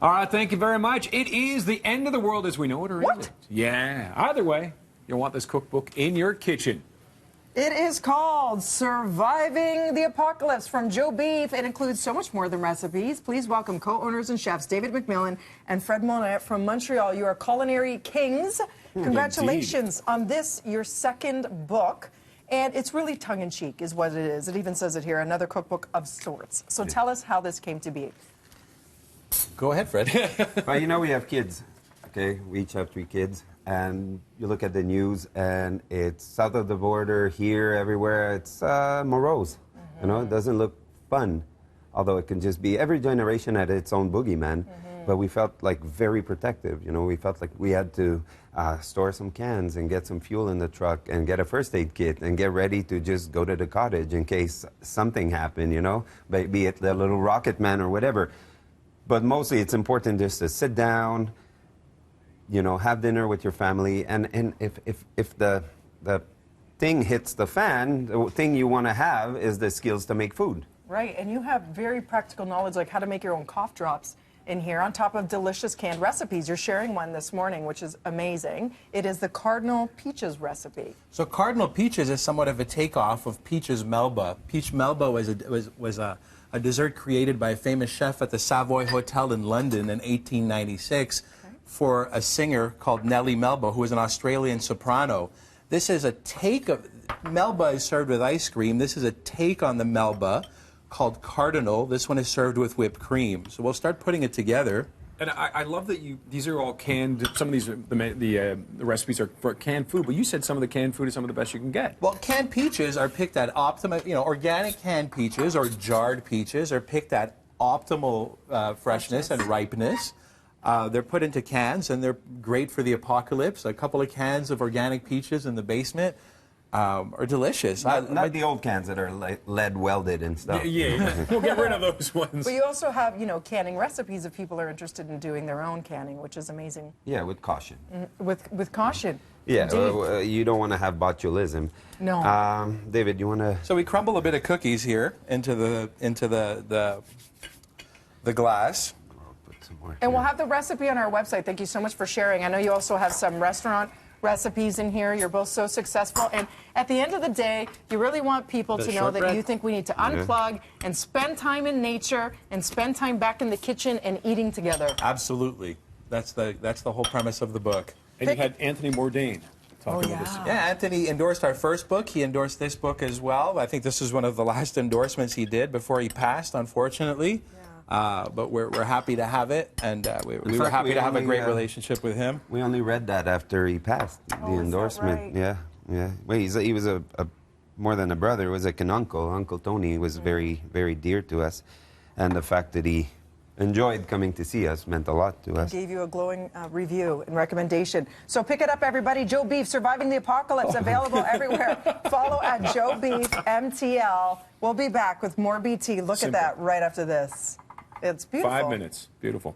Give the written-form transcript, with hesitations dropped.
All right, thank you very much. It is the end of the world as we know it, or is it? Yeah. Either way, you'll want this cookbook in your kitchen. It is called Surviving the Apocalypse from Joe Beef. It includes so much more than recipes. Please welcome co-owners and chefs David McMillan and Fred Morin from Montreal. You are culinary kings. Congratulations on this, your second book. And it's really tongue-in-cheek is what it is. It even says it here, another cookbook of sorts. So tell us how this came to be. Go ahead, Fred. Well, you know, we have kids, okay? We each have 3 kids. And you look at the news, and it's south of the border, here, everywhere. It's morose. You know, it doesn't look fun. Although it can just be, every generation had its own boogeyman. But we felt like very protective. You know, we felt like we had to store some cans and get some fuel in the truck and get a first aid kit and get ready to just go to the cottage in case something happened, you know, be it the little rocket man or whatever. But mostly it's important just to sit down, you know, have dinner with your family, and if the thing hits the fan, the thing you want to have is the skills to make food. Right, and you have very practical knowledge, like how to make your own cough drops in here, on top of delicious canned recipes. You're sharing one this morning, which is amazing. It is the Cardinal Peaches recipe. So Cardinal Peaches is somewhat of a takeoff of Peaches Melba. Peach Melba was a dessert created by a famous chef at the Savoy Hotel in London in 1896. For a singer called Nellie Melba, who was an Australian soprano. This is a take of, Melba is served with ice cream. This is a take on the Melba called Cardinal. This one is served with whipped cream. So we'll start putting it together. And I love that these are all canned. Some of these, the recipes are for canned food, but you said some of the canned food is some of the best you can get. Well, canned peaches are picked at optimal, you know, organic canned peaches or jarred peaches are picked at optimal freshness and ripeness. They're put into cans, and they're great for the apocalypse. A couple of cans of organic peaches in the basement are delicious. Not the old cans that are lead welded and stuff. Yeah. We'll get rid of those ones. But you also have, you know, canning recipes if people are interested in doing their own canning, which is amazing. Yeah, with caution. With caution. Yeah, you don't want to have botulism. No. David, you want to? So we crumble a bit of cookies here into the glass. And we'll have the recipe on our website. Thank you so much for sharing. I know you also have some restaurant recipes in here. You're both so successful. And at the end of the day, you really want people to know that you think we need to unplug and spend time in nature and spend time back in the kitchen and eating together. Absolutely. That's the whole premise of the book. And you had Anthony Bourdain talking about this. Yeah, Anthony endorsed our first book. He endorsed this book as well. I think this is one of the last endorsements he did before he passed, unfortunately. But we're happy to have it, and we were happy to have a great relationship with him. We only read that after he passed, the endorsement. Right? Yeah. Well, he was a more than a brother. He was like an uncle. Uncle Tony was very, very dear to us, and the fact that he enjoyed coming to see us meant a lot to us. Gave you a glowing review and recommendation. So pick it up, everybody. Joe Beef, Surviving the Apocalypse, available everywhere. Follow at Joe Beef MTL. We'll be back with more BT. Look at that right after this. It's beautiful. 5 minutes. Beautiful.